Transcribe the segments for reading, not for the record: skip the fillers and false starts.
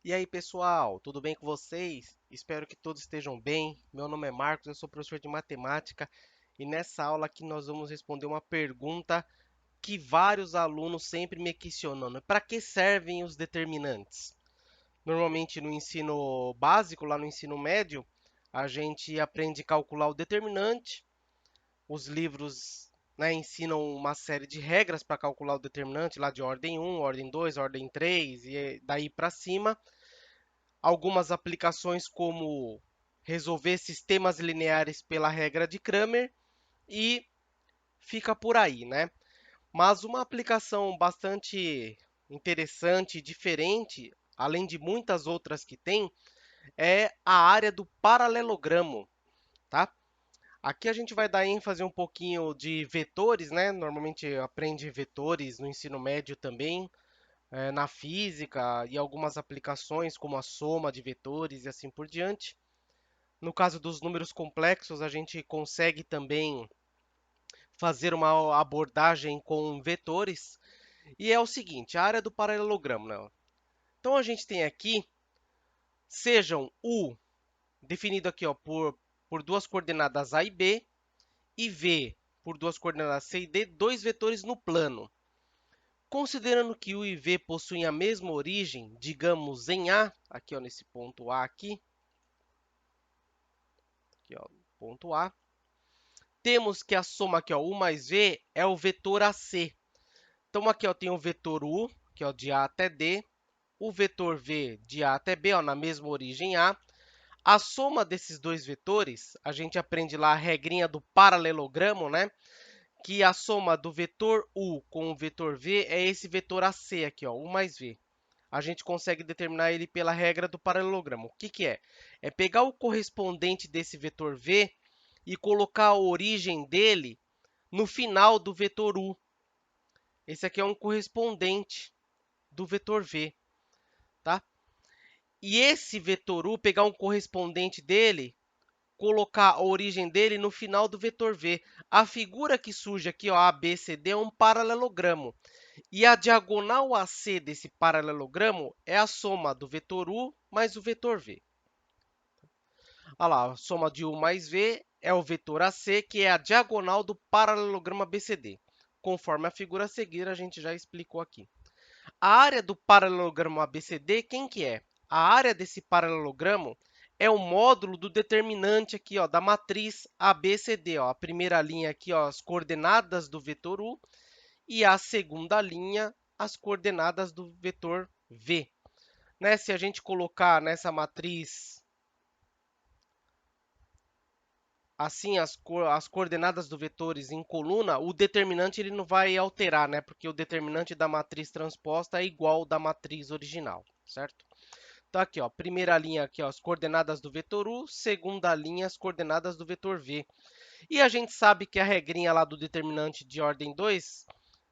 E aí, pessoal, tudo bem com vocês? Espero que todos estejam bem. Meu nome é Marcos, eu sou professor de matemática e nessa aula aqui nós vamos responder uma pergunta que vários alunos sempre me questionam: para que servem os determinantes? Normalmente no ensino básico, lá no ensino médio, a gente aprende a calcular o determinante. Os livros, né, ensinam uma série de regras para calcular o determinante, lá de ordem 1, ordem 2, ordem 3 e daí para cima. Algumas aplicações como resolver sistemas lineares pela regra de Cramer e fica por aí, né? Mas uma aplicação bastante interessante e diferente, além de muitas outras que tem, é a área do paralelogramo, tá? Aqui a gente vai dar ênfase um pouquinho de vetores, né? Normalmente aprende vetores no ensino médio também, na física e algumas aplicações como a soma de vetores e assim por diante. No caso dos números complexos, a gente consegue também fazer uma abordagem com vetores. E é o seguinte, a área do paralelogramo, né? Então a gente tem aqui, sejam U, definido aqui ó, por duas coordenadas A e B, e V por duas coordenadas C e D, dois vetores no plano. Considerando que U e V possuem a mesma origem, digamos em A, aqui ó, nesse ponto A aqui ó, ponto A, temos que a soma aqui, ó, U mais V, é o vetor AC. Então, aqui ó, tem o vetor U, que é o de A até D, o vetor V de A até B, ó, na mesma origem A. A soma desses dois vetores, a gente aprende lá a regrinha do paralelogramo, né? Que a soma do vetor U com o vetor V é esse vetor AC aqui, ó, U mais V. A gente consegue determinar ele pela regra do paralelogramo. O que, que é? É pegar o correspondente desse vetor V e colocar a origem dele no final do vetor U. Esse aqui é um correspondente do vetor V, tá? E esse vetor U, pegar um correspondente dele, colocar a origem dele no final do vetor V. A figura que surge aqui, ó, ABCD, é um paralelogramo. E a diagonal AC desse paralelogramo é a soma do vetor U mais o vetor V. Olha lá, a soma de U mais V é o vetor AC, que é a diagonal do paralelogramo ABCD. Conforme a figura a seguir, a gente já explicou aqui. A área do paralelogramo ABCD, quem que é? A área desse paralelogramo é o módulo do determinante aqui, ó, da matriz ABCD. Ó. A primeira linha aqui, ó, as coordenadas do vetor U, e a segunda linha, as coordenadas do vetor V. Né? Se a gente colocar nessa matriz assim as coordenadas do vetores em coluna, o determinante ele não vai alterar, né? Porque o determinante da matriz transposta é igual ao da matriz original, certo? Então aqui, ó, primeira linha aqui, ó, as coordenadas do vetor U, segunda linha as coordenadas do vetor V. E a gente sabe que a regrinha lá do determinante de ordem 2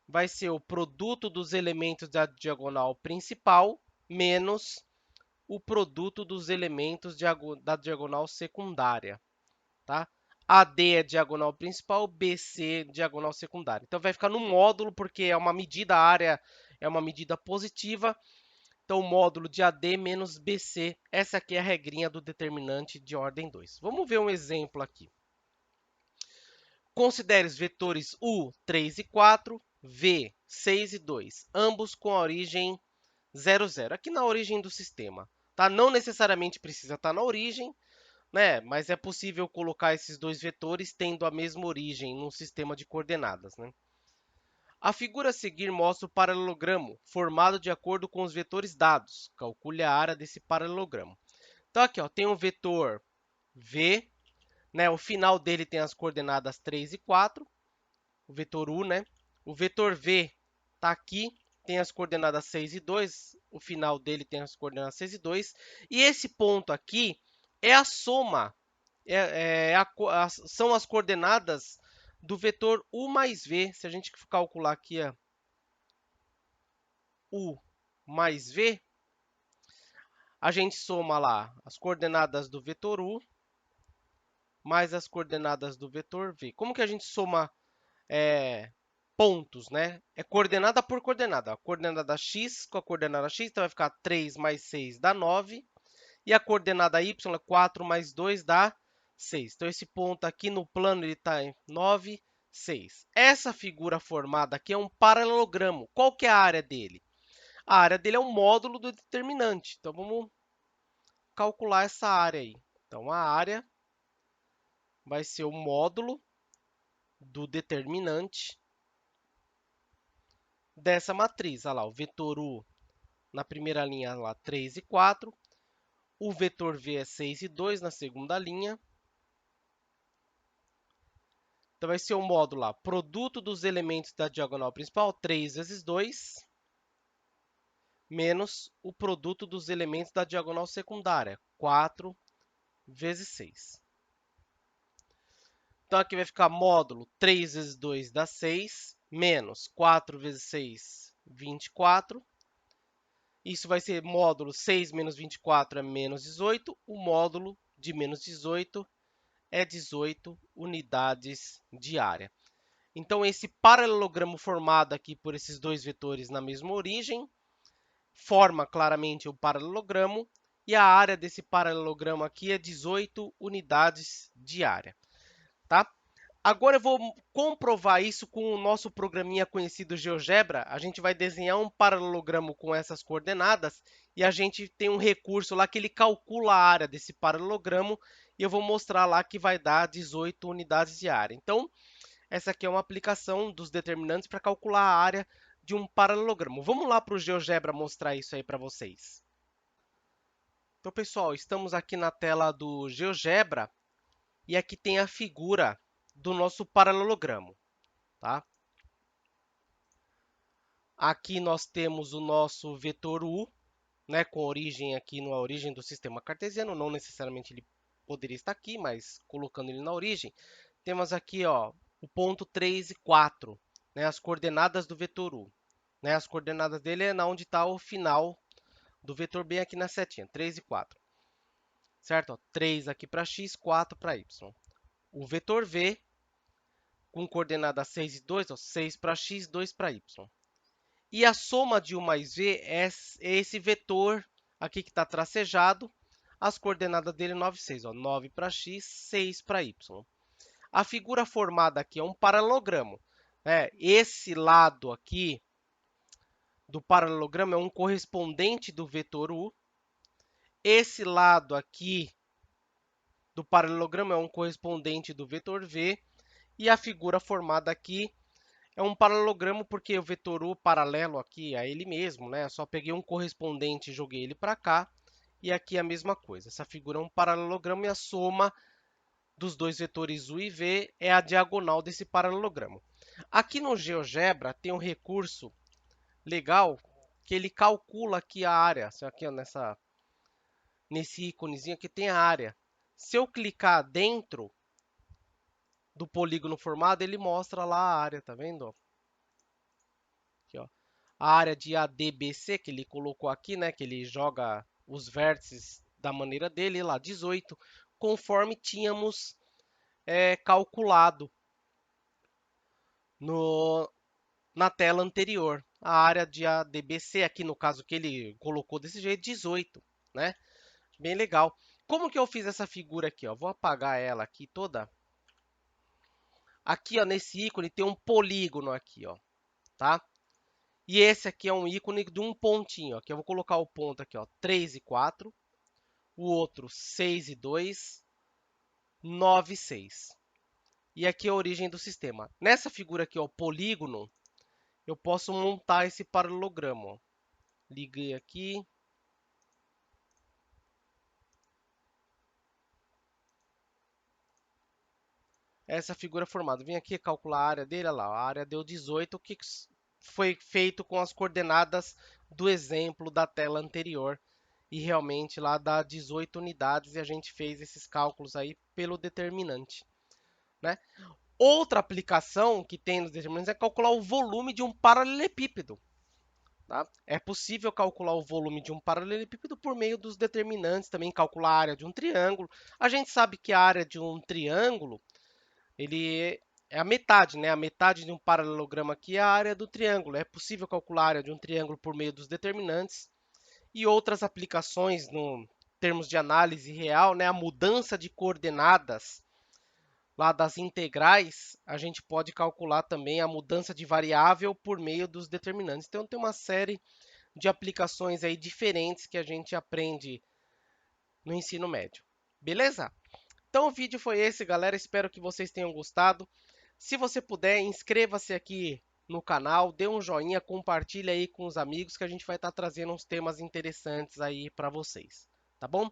vai ser o produto dos elementos da diagonal principal menos o produto dos elementos da diagonal secundária, tá? AD é diagonal principal, BC diagonal secundária. Então vai ficar no módulo porque é uma medida, a área é uma medida positiva. Então, módulo de AD menos BC, essa aqui é a regrinha do determinante de ordem 2. Vamos ver um exemplo aqui. Considere os vetores U, 3 e 4, V, 6 e 2, ambos com a origem 0, 0. Aqui na origem do sistema. Tá? Não necessariamente precisa estar na origem, né? Mas é possível colocar esses dois vetores tendo a mesma origem num sistema de coordenadas. Né? A figura a seguir mostra o paralelogramo, formado de acordo com os vetores dados. Calcule a área desse paralelogramo. Então, aqui ó, tem um vetor V, né? O final dele tem as coordenadas 3 e 4, o vetor U, né? O vetor V está aqui, tem as coordenadas 6 e 2, o final dele tem as coordenadas 6 e 2. E esse ponto aqui é a soma, são as coordenadas do vetor U mais V. Se a gente calcular aqui, ó, U mais V, a gente soma lá as coordenadas do vetor U mais as coordenadas do vetor V. Como que a gente soma pontos, né? É coordenada por coordenada. A coordenada x com a coordenada x, então vai ficar 3 mais 6 dá 9. E a coordenada y é 4 mais 2 dá 6. Então, esse ponto aqui no plano ele está em 9, 6. Essa figura formada aqui é um paralelogramo. Qual que é a área dele? A área dele é um módulo do determinante. Então, vamos calcular essa área aí. Então, a área vai ser o módulo do determinante dessa matriz. Olha lá, o vetor U na primeira linha, lá, 3 e 4. O vetor V é 6 e 2 na segunda linha. Então, vai ser o módulo lá, produto dos elementos da diagonal principal, 3 vezes 2, menos o produto dos elementos da diagonal secundária, 4 vezes 6. Então, aqui vai ficar módulo 3 vezes 2 dá 6, menos 4 vezes 6, 24. Isso vai ser módulo 6 menos 24 é menos 18. O módulo de menos 18 é 18 unidades de área. Então, esse paralelogramo formado aqui por esses dois vetores na mesma origem forma claramente o paralelogramo, e a área desse paralelogramo aqui é 18 unidades de área. Tá? Agora eu vou comprovar isso com o nosso programinha conhecido GeoGebra. A gente vai desenhar um paralelogramo com essas coordenadas e a gente tem um recurso lá que ele calcula a área desse paralelogramo e eu vou mostrar lá que vai dar 18 unidades de área. Então, essa aqui é uma aplicação dos determinantes para calcular a área de um paralelogramo. Vamos lá para o GeoGebra mostrar isso aí para vocês. Então, pessoal, estamos aqui na tela do GeoGebra e aqui tem a figura do nosso paralelogramo. Tá? Aqui nós temos o nosso vetor U, né, com origem aqui na origem do sistema cartesiano. Não necessariamente ele poderia estar aqui, mas colocando ele na origem. Temos aqui ó, o ponto 3 e 4, né, as coordenadas do vetor U. Né, as coordenadas dele é onde está o final do vetor bem aqui na setinha, 3 e 4. Certo? Ó, 3 aqui para x, 4 para y. O vetor V, com coordenada 6 e 2, ó, 6 para x, 2 para y. E a soma de U mais V é esse vetor aqui que está tracejado. As coordenadas dele 9 e 6. Ó, 9 para x, 6 para y. A figura formada aqui é um paralelogramo. Né? Esse lado aqui do paralelogramo é um correspondente do vetor U. Esse lado aqui do paralelogramo é um correspondente do vetor V. E a figura formada aqui é um paralelogramo porque o vetor U paralelo aqui a ele mesmo, né? Eu só peguei um correspondente e joguei ele para cá. E aqui é a mesma coisa. Essa figura é um paralelogramo e a soma dos dois vetores U e V é a diagonal desse paralelogramo. Aqui no GeoGebra tem um recurso legal que ele calcula aqui a área. Aqui ó, nesse íconezinho aqui tem a área. Se eu clicar dentro do polígono formado, ele mostra lá a área, tá vendo? Aqui, ó. A área de ADBC que ele colocou aqui, né? Que ele joga os vértices da maneira dele, lá 18, conforme tínhamos calculado na tela anterior. A área de ADBC, aqui no caso que ele colocou desse jeito, 18, né? Bem legal. Como que eu fiz essa figura aqui? Ó? Vou apagar ela aqui toda. Aqui ó, nesse ícone tem um polígono aqui, ó, tá? E esse aqui é um ícone de um pontinho. Aqui eu vou colocar o ponto aqui, ó, 3 e 4. O outro 6 e 2, 9 e 6. E aqui é a origem do sistema. Nessa figura aqui, ó, polígono, eu posso montar esse paralelogramo. Ó. Liguei aqui. Essa figura formada. Vim aqui calcular a área dele, olha lá, a área deu 18, o que foi feito com as coordenadas do exemplo da tela anterior. E realmente lá dá 18 unidades e a gente fez esses cálculos aí pelo determinante. Né? Outra aplicação que tem nos determinantes é calcular o volume de um paralelepípedo. Tá? É possível calcular o volume de um paralelepípedo por meio dos determinantes, também calcular a área de um triângulo. A gente sabe que a área de um triângulo ele é a metade, né? A metade de um paralelogramo aqui é a área do triângulo. É possível calcular a área de um triângulo por meio dos determinantes e outras aplicações no termos de análise real, né? A mudança de coordenadas lá das integrais, a gente pode calcular também a mudança de variável por meio dos determinantes. Então tem uma série de aplicações aí diferentes que a gente aprende no ensino médio. Beleza? Então o vídeo foi esse, galera. Espero que vocês tenham gostado. Se você puder, inscreva-se aqui no canal, dê um joinha, compartilhe aí com os amigos que a gente vai estar trazendo uns temas interessantes aí para vocês, tá bom?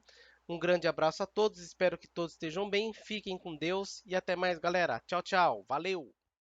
Um grande abraço a todos, espero que todos estejam bem, fiquem com Deus e até mais, galera. Tchau, tchau. Valeu!